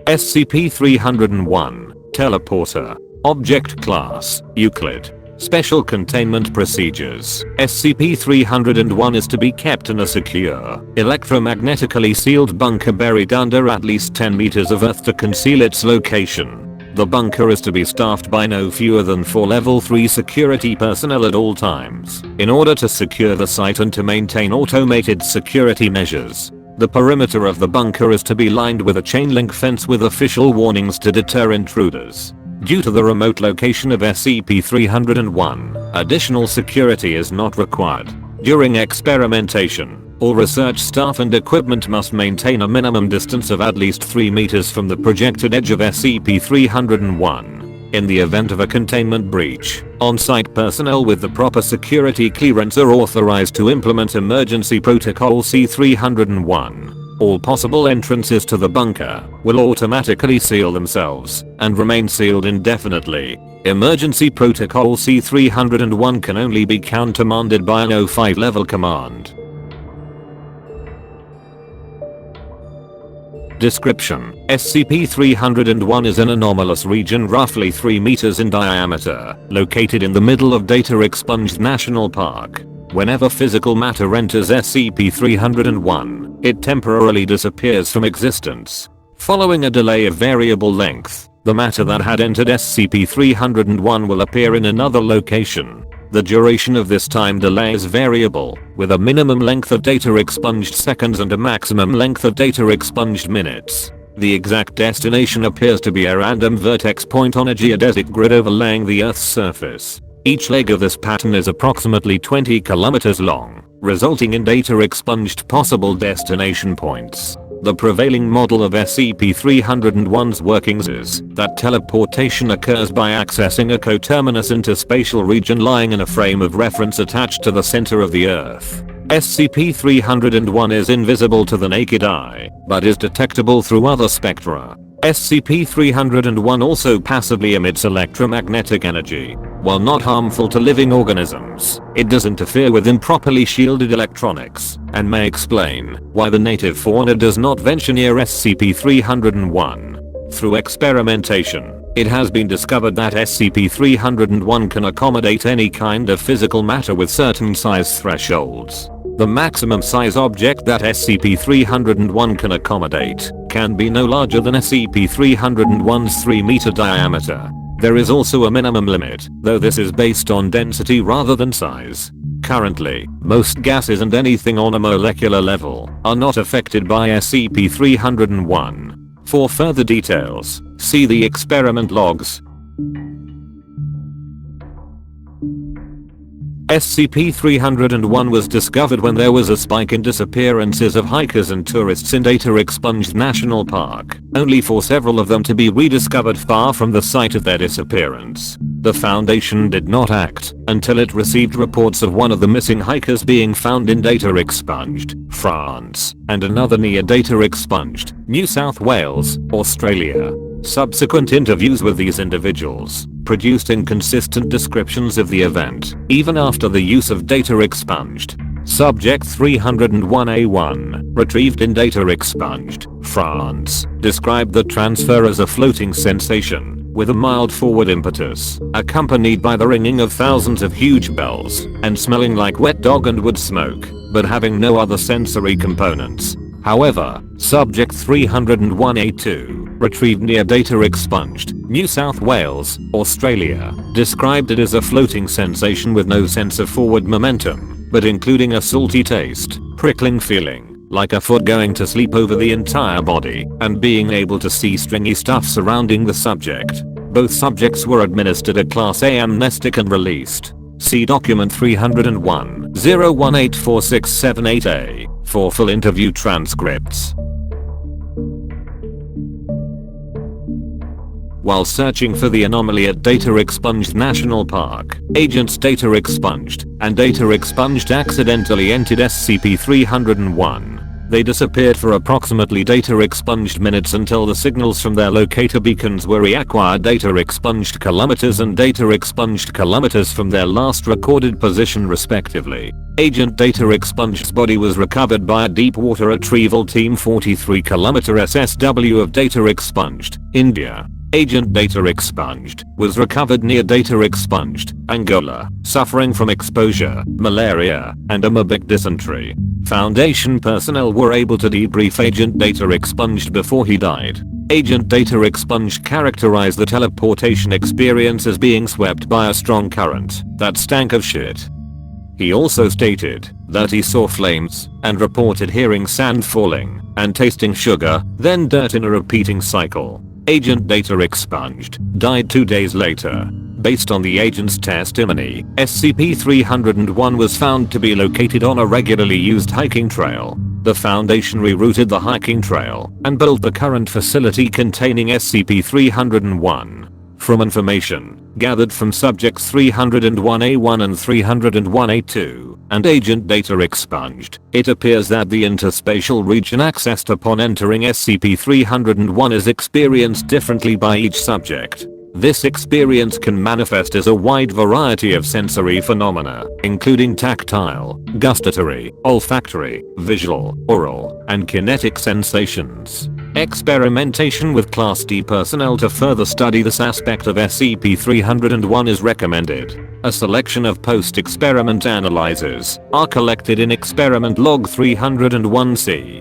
SCP-301, Teleporter. Object Class, Euclid. Special Containment Procedures. SCP-301 is to be kept in a secure, electromagnetically sealed bunker buried under at least 10 meters of earth to conceal its location. The bunker is to be staffed by no fewer than 4 level 3 security personnel at all times, in order to secure the site and to maintain automated security measures. The perimeter of the bunker is to be lined with a chain link fence with official warnings to deter intruders. Due to the remote location of SCP-301, additional security is not required. During experimentation, all research staff and equipment must maintain a minimum distance of at least 3 meters from the projected edge of SCP-301. In the event of a containment breach, on-site personnel with the proper security clearance are authorized to implement Emergency Protocol C-301. All possible entrances to the bunker will automatically seal themselves and remain sealed indefinitely. Emergency Protocol C-301 can only be countermanded by an O5 level command. Description: SCP-301 is an anomalous region roughly 3 meters in diameter, located in the middle of data-expunged National Park. Whenever physical matter enters SCP-301, it temporarily disappears from existence. Following a delay of variable length, the matter that had entered SCP-301 will appear in another location. The duration of this time delay is variable, with a minimum length of data expunged seconds and a maximum length of data expunged minutes. The exact destination appears to be a random vertex point on a geodesic grid overlaying the Earth's surface. Each leg of this pattern is approximately 20 kilometers long, resulting in data expunged possible destination points. The prevailing model of SCP-301's workings is that teleportation occurs by accessing a coterminous interspatial region lying in a frame of reference attached to the center of the Earth. SCP-301 is invisible to the naked eye, but is detectable through other spectra. SCP-301 also passively emits electromagnetic energy. While not harmful to living organisms, it does interfere with improperly shielded electronics, and may explain why the native fauna does not venture near SCP-301. Through experimentation, it has been discovered that SCP-301 can accommodate any kind of physical matter with certain size thresholds. The maximum size object that SCP-301 can accommodate can be no larger than SCP-301's 3 meter diameter. There is also a minimum limit, though this is based on density rather than size. Currently, most gases and anything on a molecular level are not affected by SCP-301. For further details, see the experiment logs. SCP-301 was discovered when there was a spike in disappearances of hikers and tourists in data-expunged National Park, only for several of them to be rediscovered far from the site of their disappearance. The Foundation did not act until it received reports of one of the missing hikers being found in data-expunged France, and another near data-expunged New South Wales, Australia. Subsequent interviews with these individuals produced inconsistent descriptions of the event, even after the use of data expunged. Subject 301A1, retrieved in data expunged France, described the transfer as a floating sensation, with a mild forward impetus, accompanied by the ringing of thousands of huge bells, and smelling like wet dog and wood smoke, but having no other sensory components. However, Subject 301A2, retrieved near data expunged, New South Wales, Australia, described it as a floating sensation with no sense of forward momentum, but including a salty taste, prickling feeling, like a foot going to sleep over the entire body, and being able to see stringy stuff surrounding the subject. Both subjects were administered a Class A amnestic and released. See document 301-0184678A for full interview transcripts. While searching for the anomaly at Data Expunged National Park, agents Data Expunged and Data Expunged accidentally entered SCP-301. They disappeared for approximately data expunged minutes until the signals from their locator beacons were reacquired data expunged kilometers and data expunged kilometers from their last recorded position respectively. Agent Data Expunged's body was recovered by a deep water retrieval team 43 km SSW of Data Expunged, India. Agent Data Expunged was recovered near Data Expunged, Angola, suffering from exposure, malaria, and amoebic dysentery. Foundation personnel were able to debrief Agent Data Expunged before he died. Agent Data Expunged characterized the teleportation experience as being swept by a strong current that stank of shit. He also stated that he saw flames and reported hearing sand falling and tasting sugar, then dirt in a repeating cycle. Agent Data Expunged died 2 days later. Based on the agent's testimony, SCP-301 was found to be located on a regularly used hiking trail. The Foundation rerouted the hiking trail and built the current facility containing SCP-301. From information gathered from subjects 301A1 and 301A2 and Agent Data Expunged, it appears that the interspatial region accessed upon entering SCP-301 is experienced differently by each subject. This experience can manifest as a wide variety of sensory phenomena, including tactile, gustatory, olfactory, visual, oral, and kinetic sensations. Experimentation with Class D personnel to further study this aspect of SCP-301 is recommended. A selection of post-experiment analyzers are collected in Experiment Log 301-C.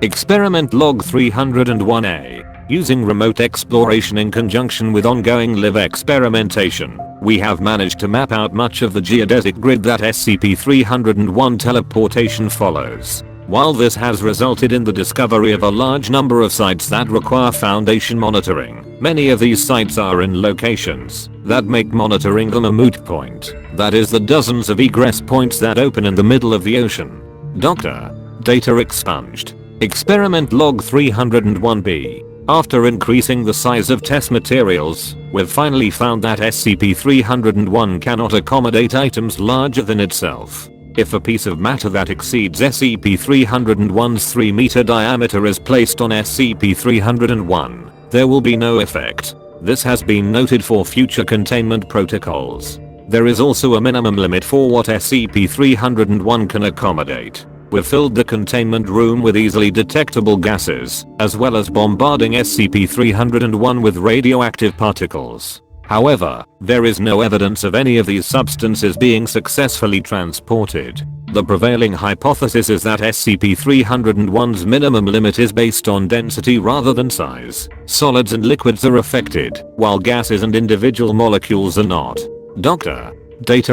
Experiment Log 301-A. Using remote exploration in conjunction with ongoing live experimentation, we have managed to map out much of the geodetic grid that SCP-301 teleportation follows. While this has resulted in the discovery of a large number of sites that require Foundation monitoring, many of these sites are in locations that make monitoring them a moot point. That is the dozens of egress points that open in the middle of the ocean. Data Expunged. Experiment Log 301-B. After increasing the size of test materials, we've finally found that SCP-301 cannot accommodate items larger than itself. If a piece of matter that exceeds SCP-301's 3-meter diameter is placed on SCP-301, there will be no effect. This has been noted for future containment protocols. There is also a minimum limit for what SCP-301 can accommodate. We've filled the containment room with easily detectable gases, as well as bombarding SCP-301 with radioactive particles. However, there is no evidence of any of these substances being successfully transported. The prevailing hypothesis is that SCP-301's minimum limit is based on density rather than size. Solids and liquids are affected, while gases and individual molecules are not. Data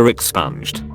Expunged.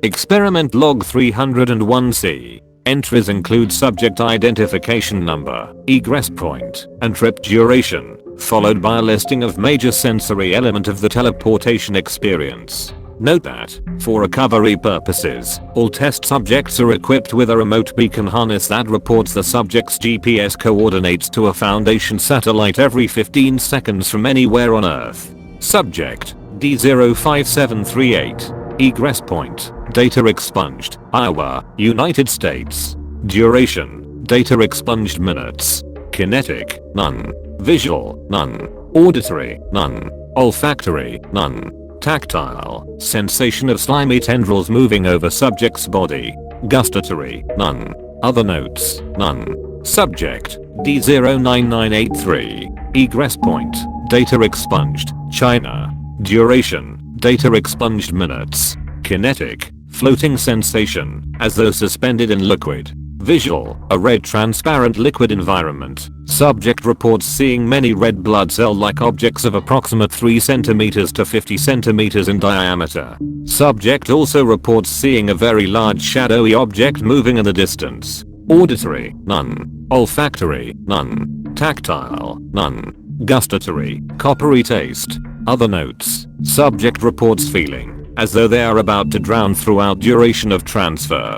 Experiment Log 301-C. Entries include subject identification number, egress point, and trip duration, followed by a listing of major sensory element of the teleportation experience. Note that, for recovery purposes, all test subjects are equipped with a remote beacon harness that reports the subject's GPS coordinates to a Foundation satellite every 15 seconds from anywhere on Earth. Subject D05738. Egress point, Data Expunged, Iowa, United States. Duration, Data Expunged minutes. Kinetic, none. Visual, none. Auditory, none. Olfactory, none. Tactile, sensation of slimy tendrils moving over subject's body. Gustatory, none. Other notes, none. Subject, D09983. Egress point, Data Expunged, China. Duration, Data Expunged minutes. Kinetic, floating sensation, as though suspended in liquid. Visual, a red transparent liquid environment. Subject reports seeing many red blood cell-like objects of approximate 3 cm to 50 cm in diameter. Subject also reports seeing a very large shadowy object moving in the distance. Auditory, none. Olfactory, none. Tactile, none. Gustatory, coppery taste. Other notes. Subject reports feeling as though they are about to drown throughout duration of transfer.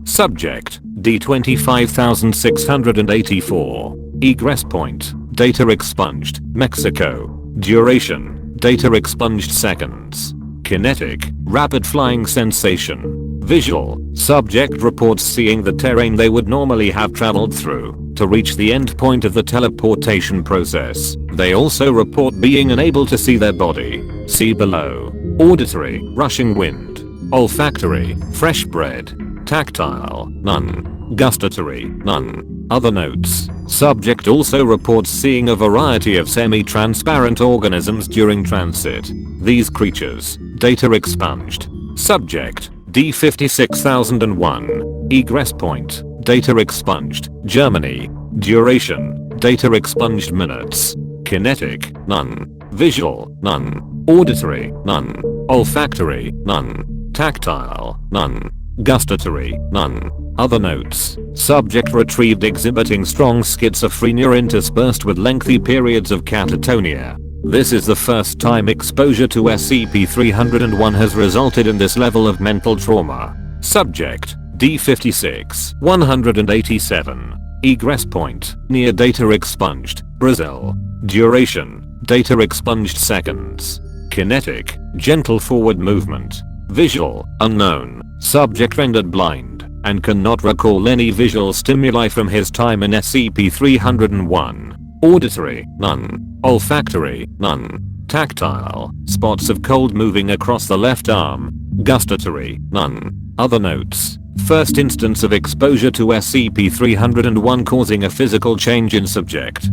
Subject D25684. Egress point, data expunged, Mexico. Duration, data expunged seconds. Kinetic, rapid flying sensation. Visual, subject reports seeing the terrain they would normally have traveled through to reach the end point of the teleportation process. They also report being unable to see their body. See below. Auditory, rushing wind. Olfactory, fresh bread. Tactile, none. Gustatory, none. Other notes. Subject also reports seeing a variety of semi-transparent organisms during transit. These creatures, data expunged. Subject, D56001. Egress point, data expunged, Germany. Duration, data expunged minutes. Kinetic, none. Visual, none. Auditory, none. Olfactory, none. Tactile, none. Gustatory, none. Other notes. Subject retrieved exhibiting strong schizophrenia interspersed with lengthy periods of catatonia. This is the first time exposure to SCP-301 has resulted in this level of mental trauma. Subject, D56-187. Egress point, near data expunged, Brazil. Duration, data expunged seconds. Kinetic, gentle forward movement. Visual, unknown. Subject rendered blind and cannot recall any visual stimuli from his time in SCP-301. Auditory, none. Olfactory, none. Tactile, spots of cold moving across the left arm. Gustatory, none. Other notes. First instance of exposure to SCP-301 causing a physical change in subject.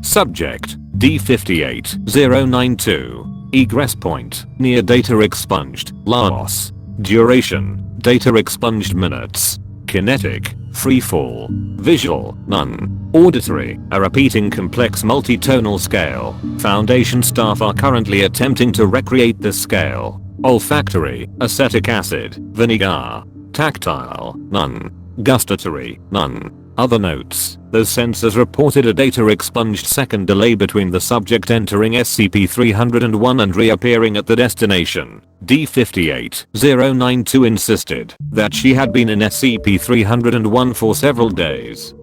Subject, D58092. Egress point, near data expunged, Laos. Duration, data expunged minutes. Kinetic, free fall. Visual, none. Auditory, a repeating complex multi-tonal scale. Foundation staff are currently attempting to recreate this scale. Olfactory, acetic acid, vinegar. Tactile, none. Gustatory, none. Other notes. Those sensors reported a data expunged second delay between the subject entering SCP-301 and reappearing at the destination. D58092 insisted that she had been in SCP-301 for several days.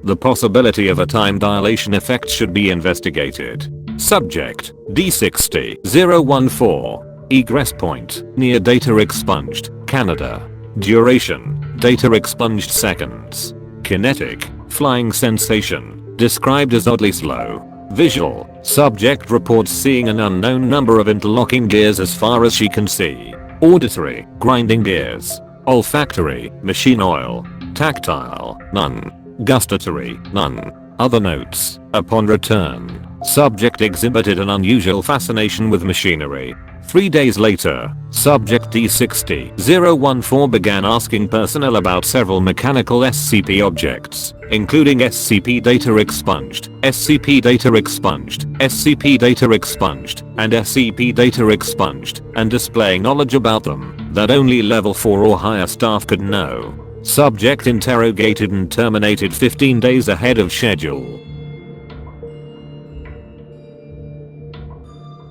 The possibility of a time dilation effect should be investigated. Subject, D60014. Egress point, near data expunged, Canada. Duration, data expunged seconds. Kinetic, flying sensation, described as oddly slow. Visual, subject reports seeing an unknown number of interlocking gears as far as she can see. Auditory, grinding gears. Olfactory, machine oil. Tactile, none. Gustatory, none. Other notes. Upon return, subject exhibited an unusual fascination with machinery. 3 days later, subject D60014 began asking personnel about several mechanical SCP objects, including SCP data expunged, SCP data expunged, SCP data expunged, and SCP data expunged, and displaying knowledge about them that only level 4 or higher staff could know. Subject interrogated and terminated 15 days ahead of schedule.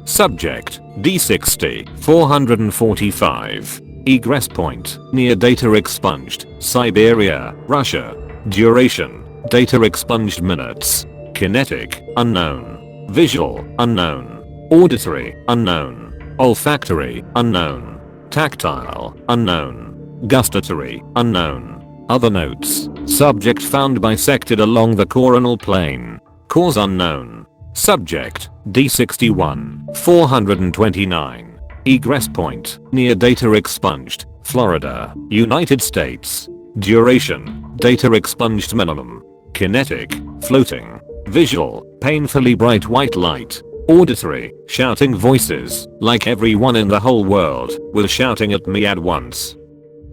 Subject, D60-445. Egress point, near data expunged, Siberia, Russia. Duration, data expunged minutes. Kinetic, unknown. Visual, unknown. Auditory, unknown. Olfactory, unknown. Tactile, unknown. Gustatory, unknown. Other notes. Subject found bisected along the coronal plane. Cause unknown. Subject, D61-429. Egress point, near data expunged, Florida, United States. Duration, data expunged minimum. Kinetic, floating. Visual, painfully bright white light. Auditory, shouting voices, like everyone in the whole world was shouting at me at once.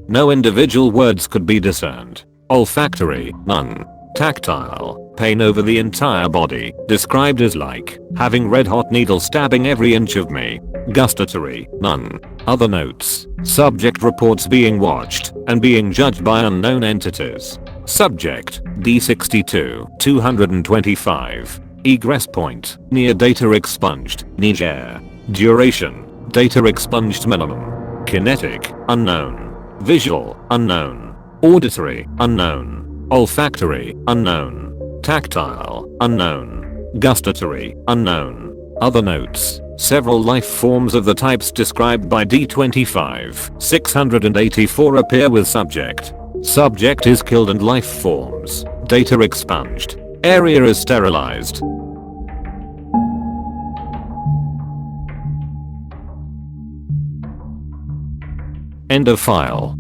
No individual words could be discerned. Olfactory, none. Tactile, pain over the entire body, described as like having red hot needles stabbing every inch of me. Gustatory, none. Other notes. Subject reports being watched and being judged by unknown entities. Subject, D62-225. Egress point, near data expunged, Niger. Duration, data expunged minimum. Kinetic, unknown. Visual, unknown. Auditory, unknown. Olfactory, unknown. Tactile, unknown. Gustatory, unknown. Other notes. Several life forms of the types described by D25-684 appear with subject. Subject is killed and life forms. Data expunged. Area is sterilized. End of file.